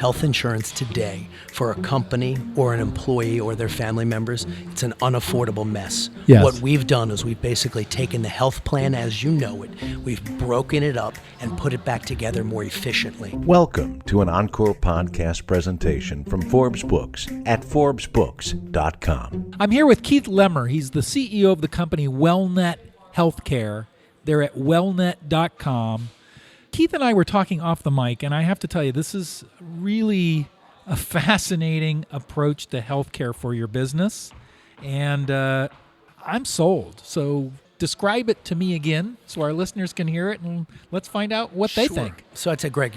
health insurance today for a company or an employee or their family members, it's an unaffordable mess. Yes. What we've done is we've basically taken the health plan as you know it, we've broken it up and put it back together more efficiently. Welcome to an Encore podcast presentation from Forbes Books at ForbesBooks.com. I'm here with Keith Lemer. He's the CEO of the company WellNet Healthcare. They're at WellNet.com. Keith and I were talking off the mic, and I have to tell you, this is really a fascinating approach to healthcare for your business, and I'm sold. So describe it to me again so our listeners can hear it, and let's find out what they think. So I'd say, Greg,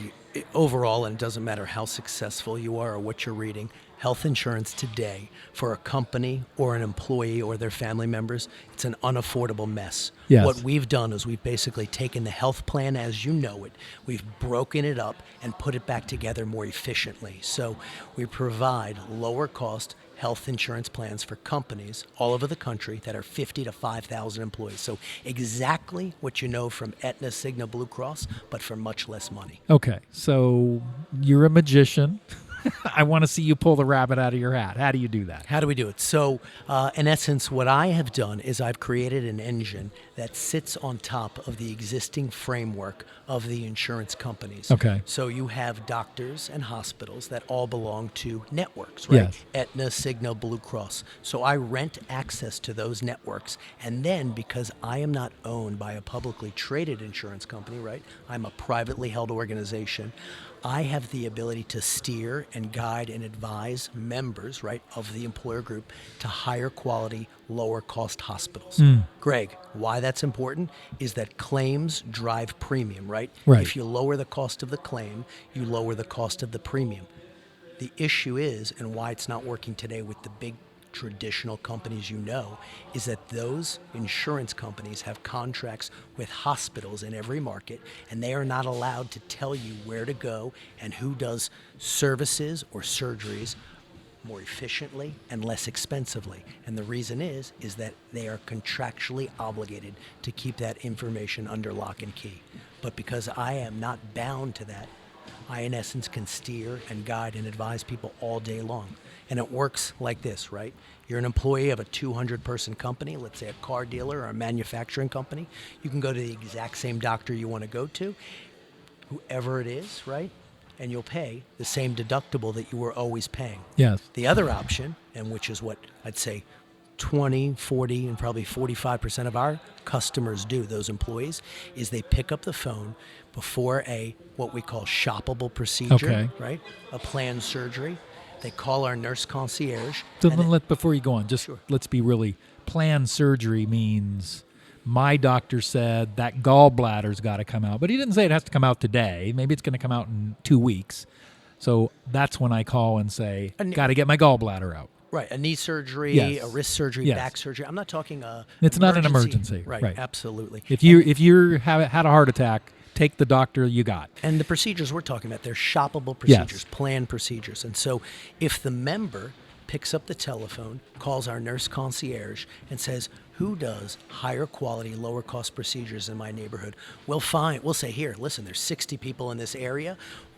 overall, and it doesn't matter how successful you are or what you're reading, health insurance today for a company or an employee or their family members, it's an unaffordable mess. Yes. What we've done is we've basically taken the health plan as you know it, we've broken it up and put it back together more efficiently. So we provide lower cost health insurance plans for companies all over the country that are 50 to 5,000 employees. So exactly what you know from Aetna, Cigna, Blue Cross, but for much less money. Okay, so you're a magician. I want to see you pull the rabbit out of your hat. How do you do that? How do we do it? So, in essence, what I have done is I've created an engine that sits on top of the existing framework of the insurance companies. Okay. So you have doctors and hospitals that all belong to networks, right? Yes. Aetna, Cigna, Blue Cross. So I rent access to those networks. And then because I am not owned by a publicly traded insurance company, right? I'm a privately held organization. I have the ability to steer and guide and advise members, right, of the employer group to higher quality, lower cost hospitals. Greg, why that's important is that claims drive premium, right? Right. If you lower the cost of the claim, you lower the cost of the premium. The issue is, and why it's not working today with the big traditional companies you know, is that those insurance companies have contracts with hospitals in every market, and they are not allowed to tell you where to go and who does services or surgeries more efficiently and less expensively. And the reason is that they are contractually obligated to keep that information under lock and key. But because I am not bound to that, I, in essence, can steer and guide and advise people all day long. And it works like this, right? You're an employee of a 200-person company, let's say a car dealer or a manufacturing company. You can go to the exact same doctor you want to go to, whoever it is, right? And you'll pay the same deductible that you were always paying. Yes. The other option, and which is what I'd say 20, 40, and probably 45% of our customers do, those employees, is they pick up the phone before a what we call shoppable procedure, Okay. right? A planned surgery. They call our nurse concierge. So and then before you go on, just let's be really, planned surgery means my doctor said that gallbladder's got to come out, but he didn't say it has to come out today. Maybe it's going to come out in 2 weeks. So that's when I call and say, got to get my gallbladder out. Right, a knee surgery, Yes. a wrist surgery, Yes. back surgery. I'm not talking a It's not an emergency. Right, absolutely. If you had a heart attack, take the doctor you got. And the procedures we're talking about, they're shoppable procedures, Yes. planned procedures. And so if the member picks up the telephone, calls our nurse concierge, and says, who does higher quality, lower cost procedures in my neighborhood? We'll say, here, listen, there's 60 people in this area.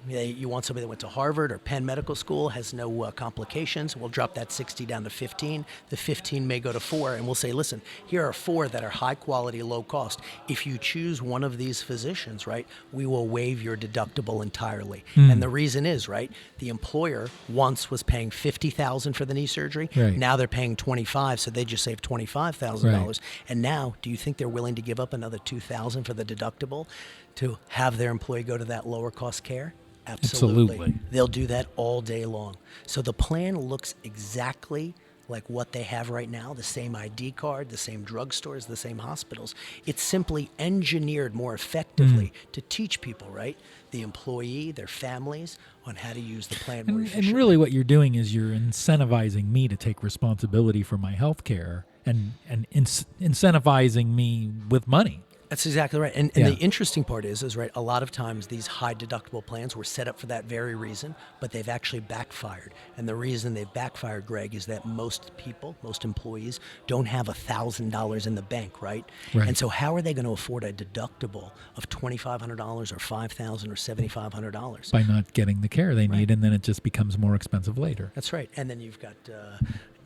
You want somebody that went to Harvard or Penn Medical School, has no complications. We'll drop that 60 down to 15. The 15 may go to 4, and we'll say, listen, here are 4 that are high quality, low cost. If you choose one of these physicians, right, we will waive your deductible entirely. And the reason is, right, the employer once was paying $50,000 for the knee surgery. Right. Now they're paying $25,000, so they just saved $25,000. Right. And now, do you think they're willing to give up another $2,000 for the deductible to have their employee go to that lower cost care? Absolutely. They'll do that all day long. So the plan looks exactly like what they have right now, the same ID card, the same drugstores, the same hospitals. It's simply engineered more effectively to teach people, right, the employee, their families, on how to use the plan more efficiently. And really what you're doing is you're incentivizing me to take responsibility for my health care and incentivizing me with money. That's exactly right. And Yeah. the interesting part is right, a lot of times these high deductible plans were set up for that very reason, but they've actually backfired. And the reason they've backfired, Greg, is that most people, most employees, don't have $1,000 in the bank, right? Right. And so how are they going to afford a deductible of $2,500 or $5,000 or $7,500? By not getting the care they need, and then it just becomes more expensive later. That's right. And then you've got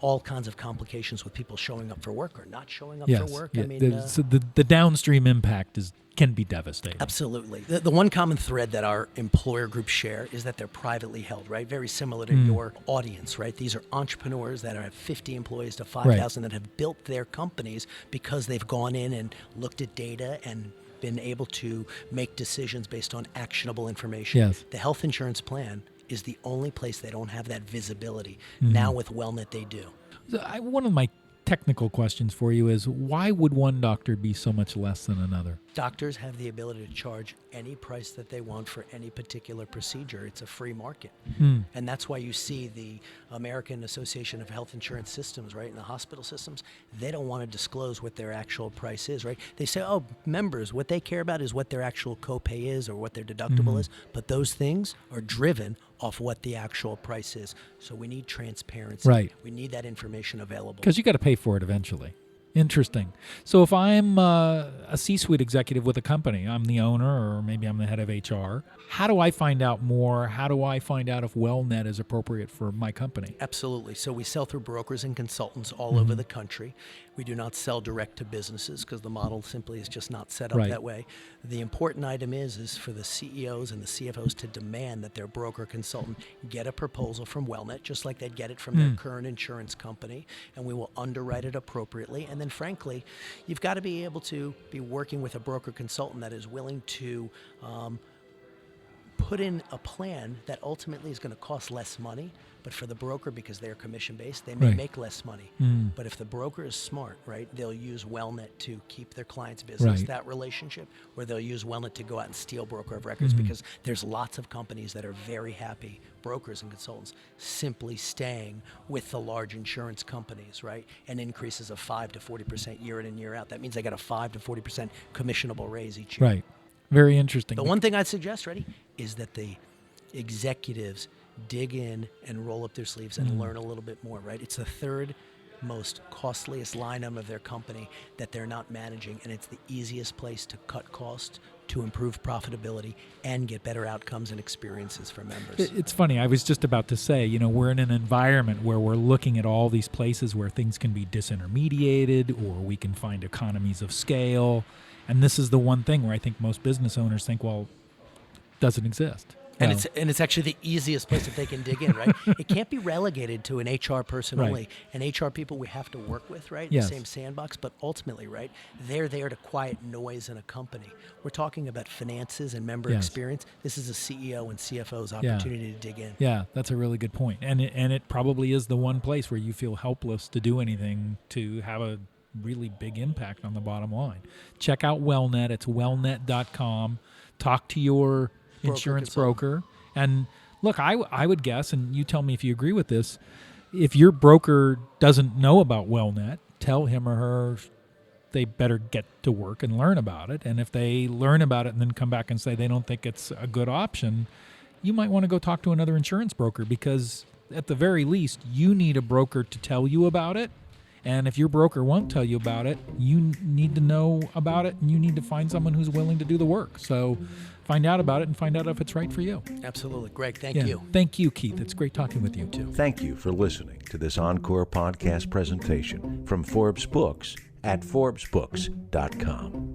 all kinds of complications with people showing up for work or not showing up Yes. for work. Yeah. I mean, So the downstream impact can be devastating. absolutely. The one common thread that our employer groups share is that they're privately held, right? Very similar to your audience, right? These are entrepreneurs that have 50 employees to 5,000 that have built their companies because they've gone in and looked at data and been able to make decisions based on actionable information. Yes. The health insurance plan is the only place they don't have that visibility. Now with WellNet, they do. So one of my technical questions for you is, why would one doctor be so much less than another? Doctors have the ability to charge any price that they want for any particular procedure. It's a free market. And that's why you see the American Association of Health Insurance Systems, right, and the hospital systems, they don't want to disclose what their actual price is, right? They say, oh, members, what they care about is what their actual copay is or what their deductible is, but those things are driven off what the actual price is. So we need transparency. Right. We need that information available. Because you got to pay for it eventually. Interesting. So if I'm a C-suite executive with a company, I'm the owner or maybe I'm the head of HR, how do I find out more? How do I find out if WellNet is appropriate for my company? Absolutely. So we sell through brokers and consultants all over the country. We do not sell direct to businesses because the model simply is just not set up Right. that way. The important item is for the CEOs and the CFOs to demand that their broker consultant get a proposal from WellNet, just like they'd get it from their current insurance company, and we will underwrite it appropriately. And then frankly, you've got to be able to be working with a broker consultant that is willing to put in a plan that ultimately is going to cost less money, but for the broker, because they're commission-based, they may Right. make less money. But if the broker is smart, right, they'll use WellNet to keep their client's business, Right. that relationship, or they'll use WellNet to go out and steal broker of records because there's lots of companies that are very happy, brokers and consultants, simply staying with the large insurance companies, right, and increases of 5 to 40% year in and year out. That means they got a 5 to 40% commissionable raise each year. Right. Very interesting. The one thing I'd suggest, ready, is that the executives dig in and roll up their sleeves and learn a little bit more, right? It's the third most costliest line item of their company that they're not managing, and it's the easiest place to cut costs, to improve profitability, and get better outcomes and experiences for members. It's funny. I was just about to say, we're in an environment where we're looking at all these places where things can be disintermediated or we can find economies of scale. And this is the one thing where I think most business owners think, well, doesn't exist. And Well, it's actually the easiest place that they can dig in, right? It can't be relegated to an HR person Right. only. And HR people we have to work with, right? Yes. The same sandbox, but ultimately, right? They're there to quiet noise in a company. We're talking about finances and member Yes. experience. This is a CEO and CFO's Yeah. opportunity to dig in. Yeah, that's a really good point. And it probably is the one place where you feel helpless to do anything to have a really big impact on the bottom line. Check out WellNet. It's wellnet.com. Talk to your insurance broker. And look, I would guess, and you tell me if you agree with this, if your broker doesn't know about WellNet, tell him or her they better get to work and learn about it. And if they learn about it and then come back and say they don't think it's a good option, you might want to go talk to another insurance broker, because at the very least, you need a broker to tell you about it. And if your broker won't tell you about it, you need to know about it, and you need to find someone who's willing to do the work. So find out about it and find out if it's right for you. Absolutely. Greg, thank Yeah. you. Thank you, Keith. It's great talking with you, too. Thank you for listening to this Encore podcast presentation from Forbes Books at ForbesBooks.com.